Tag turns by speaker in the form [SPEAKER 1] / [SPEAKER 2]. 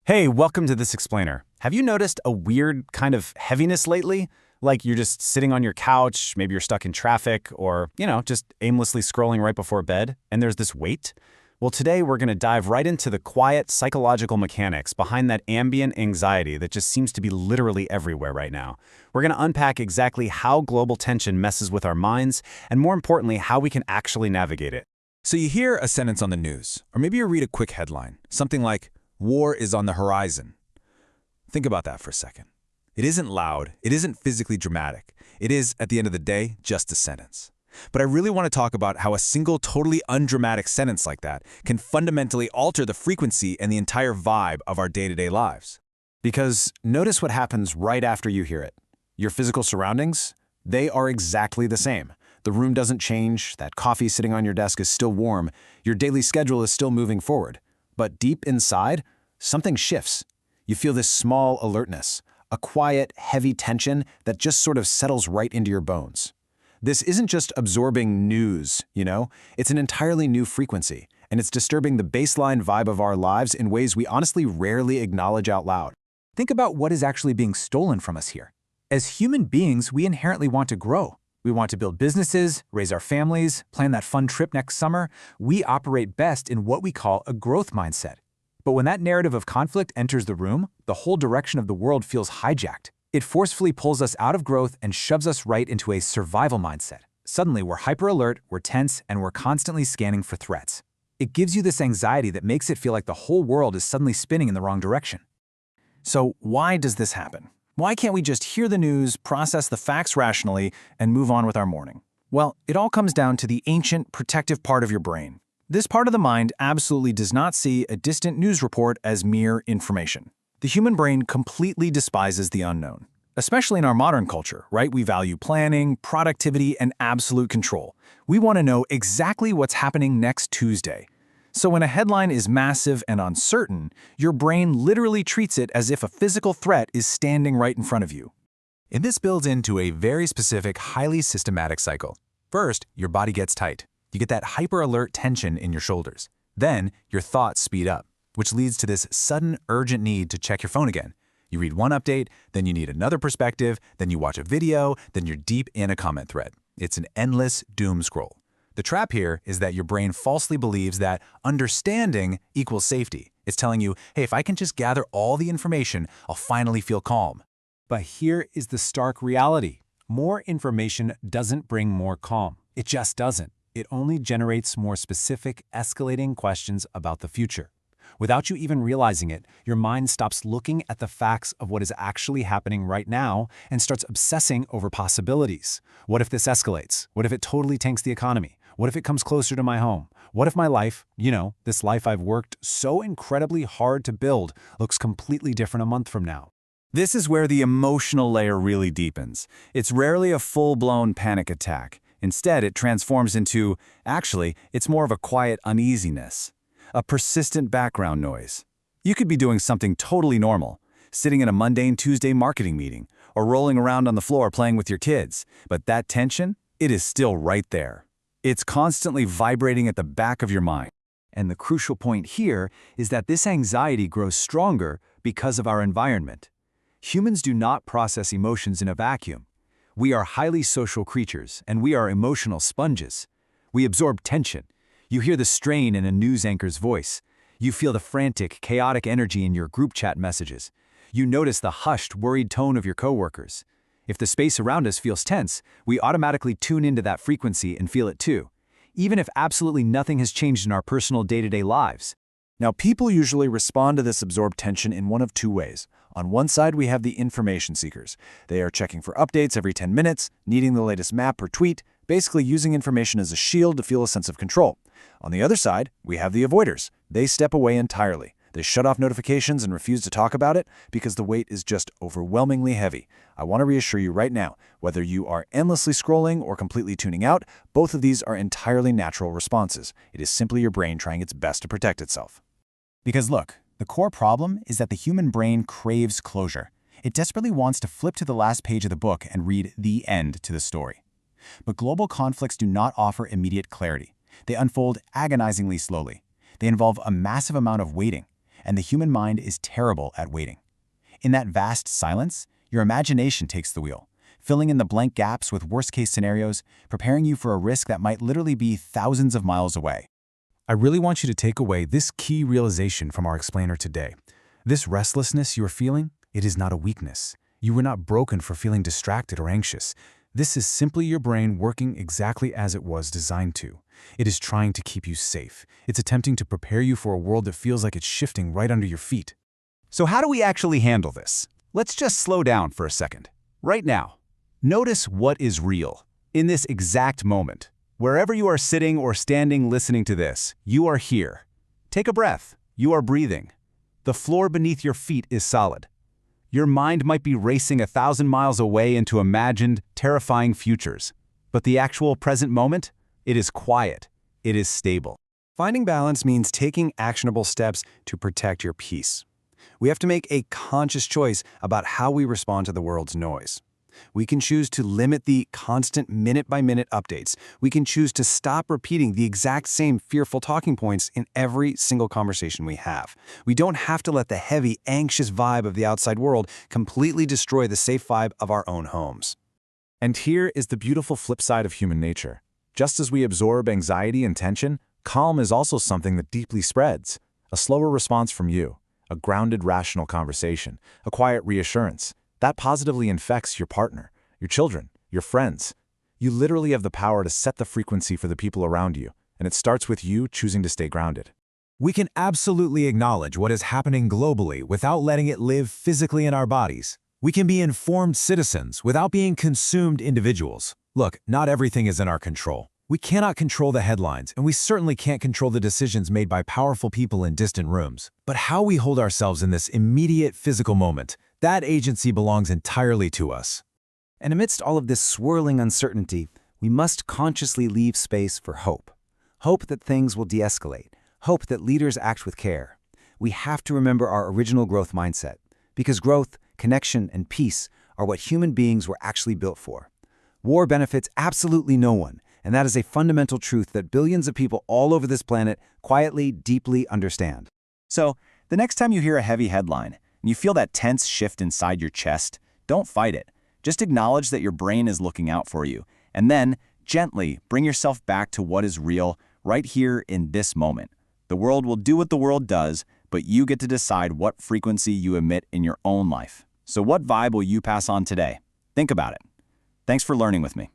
[SPEAKER 1] Hey, welcome to This Explainer. Have you noticed a weird kind of heaviness lately? Like you're just sitting on your couch, maybe you're stuck in traffic, or, just aimlessly scrolling right before bed, and there's this weight? Well, today we're going to dive right into the quiet psychological mechanics behind that ambient anxiety that just seems to be literally everywhere right now. We're going to unpack exactly how global tension messes with our minds, and more importantly, how we can actually navigate it.
[SPEAKER 2] So you hear a sentence on the news, or maybe you read a quick headline, something like, "War is on the horizon." Think about that for a second. It isn't loud, it isn't physically dramatic. It is, at the end of the day, just a sentence. But I really want to talk about how a single, totally undramatic sentence like that can fundamentally alter the frequency and the entire vibe of our day-to-day lives.
[SPEAKER 1] Because notice what happens right after you hear it. Your physical surroundings, they are exactly the same. The room doesn't change, that coffee sitting on your desk is still warm, your daily schedule is still moving forward. But deep inside, something shifts. You feel this small alertness, a quiet, heavy tension that just sort of settles right into your bones. This isn't just absorbing news, It's an entirely new frequency, and it's disturbing the baseline vibe of our lives in ways we honestly rarely acknowledge out loud.
[SPEAKER 3] Think about what is actually being stolen from us here. As human beings, we inherently want to grow. We want to build businesses, raise our families, plan that fun trip next summer. We operate best in what we call a growth mindset. But when that narrative of conflict enters the room, the whole direction of the world feels hijacked. It forcefully pulls us out of growth and shoves us right into a survival mindset. Suddenly, we're hyper-alert, we're tense, and we're constantly scanning for threats. It gives you this anxiety that makes it feel like the whole world is suddenly spinning in the wrong direction.
[SPEAKER 1] So why does this happen? Why can't we just hear the news, process the facts rationally, and move on with our morning? Well, it all comes down to the ancient, protective part of your brain. This part of the mind absolutely does not see a distant news report as mere information. The human brain completely despises the unknown. Especially in our modern culture, right? We value planning, productivity, and absolute control. We want to know exactly what's happening next Tuesday. So when a headline is massive and uncertain, your brain literally treats it as if a physical threat is standing right in front of you.
[SPEAKER 2] And this builds into a very specific, highly systematic cycle. First, your body gets tight. You get that hyper-alert tension in your shoulders. Then, your thoughts speed up, which leads to this sudden, urgent need to check your phone again. You read one update, then you need another perspective, then you watch a video, then you're deep in a comment thread. It's an endless doom scroll. The trap here is that your brain falsely believes that understanding equals safety. It's telling you, hey, if I can just gather all the information, I'll finally feel calm.
[SPEAKER 3] But here is the stark reality. More information doesn't bring more calm. It just doesn't. It only generates more specific, escalating questions about the future. Without you even realizing it, your mind stops looking at the facts of what is actually happening right now and starts obsessing over possibilities. What if this escalates? What if it totally tanks the economy? What if it comes closer to my home? What if my life, this life I've worked so incredibly hard to build, looks completely different a month from now?
[SPEAKER 1] This is where the emotional layer really deepens. It's rarely a full-blown panic attack. Instead, it transforms into, it's more of a quiet uneasiness. A persistent background noise. You could be doing something totally normal, sitting in a mundane Tuesday marketing meeting, or rolling around on the floor playing with your kids, but that tension, it is still right there. It's constantly vibrating at the back of your mind.
[SPEAKER 3] And the crucial point here is that this anxiety grows stronger because of our environment. Humans do not process emotions in a vacuum. We are highly social creatures, and we are emotional sponges. We absorb tension. You hear the strain in a news anchor's voice. You feel the frantic, chaotic energy in your group chat messages. You notice the hushed, worried tone of your coworkers. If the space around us feels tense, we automatically tune into that frequency and feel it too, even if absolutely nothing has changed in our personal day-to-day lives.
[SPEAKER 1] Now, people usually respond to this absorbed tension in one of two ways. On one side, we have the information seekers. They are checking for updates every 10 minutes, needing the latest map or tweet, basically using information as a shield to feel a sense of control. On the other side, we have the avoiders. They step away entirely. They shut off notifications and refuse to talk about it because the weight is just overwhelmingly heavy. I want to reassure you right now, whether you are endlessly scrolling or completely tuning out, both of these are entirely natural responses. It is simply your brain trying its best to protect itself. Because look, the core problem is that the human brain craves closure. It desperately wants to flip to the last page of the book and read the end to the story. But global conflicts do not offer immediate clarity. They unfold agonizingly slowly. They involve a massive amount of waiting. and the human mind is terrible at waiting. In that vast silence, your imagination takes the wheel, filling in the blank gaps with worst-case scenarios, preparing you for a risk that might literally be thousands of miles away.
[SPEAKER 2] I really want you to take away this key realization from our explainer today. This restlessness you're feeling, it is not a weakness. You were not broken for feeling distracted or anxious. This is simply your brain working exactly as it was designed to. It is trying to keep you safe. It's attempting to prepare you for a world that feels like it's shifting right under your feet.
[SPEAKER 3] So how do we actually handle this? Let's just slow down for a second. Right now, notice what is real. In this exact moment, wherever you are sitting or standing listening to this, you are here. Take a breath. You are breathing. The floor beneath your feet is solid. Your mind might be racing 1,000 miles away into imagined, terrifying futures. But the actual present moment, it is quiet. It is stable.
[SPEAKER 1] Finding balance means taking actionable steps to protect your peace. We have to make a conscious choice about how we respond to the world's noise. We can choose to limit the constant minute-by-minute updates. We can choose to stop repeating the exact same fearful talking points in every single conversation we have. We don't have to let the heavy, anxious vibe of the outside world completely destroy the safe vibe of our own homes.
[SPEAKER 2] And here is the beautiful flip side of human nature. Just as we absorb anxiety and tension, calm is also something that deeply spreads. A slower response from you, a grounded, rational conversation, a quiet reassurance. That positively infects your partner, your children, your friends. You literally have the power to set the frequency for the people around you, and it starts with you choosing to stay grounded. We can absolutely acknowledge what is happening globally without letting it live physically in our bodies. We can be informed citizens without being consumed individuals. Look, not everything is in our control. We cannot control the headlines, and we certainly can't control the decisions made by powerful people in distant rooms. But how we hold ourselves in this immediate physical moment, that agency belongs entirely to us.
[SPEAKER 3] And amidst all of this swirling uncertainty, we must consciously leave space for hope. Hope that things will de-escalate. Hope that leaders act with care. We have to remember our original growth mindset, because growth, connection, and peace are what human beings were actually built for. War benefits absolutely no one, and that is a fundamental truth that billions of people all over this planet quietly, deeply understand.
[SPEAKER 1] So, the next time you hear a heavy headline, and you feel that tense shift inside your chest, don't fight it. Just acknowledge that your brain is looking out for you, and then, gently, bring yourself back to what is real right here in this moment. The world will do what the world does, but you get to decide what frequency you emit in your own life. So what vibe will you pass on today? Think about it. Thanks for learning with me.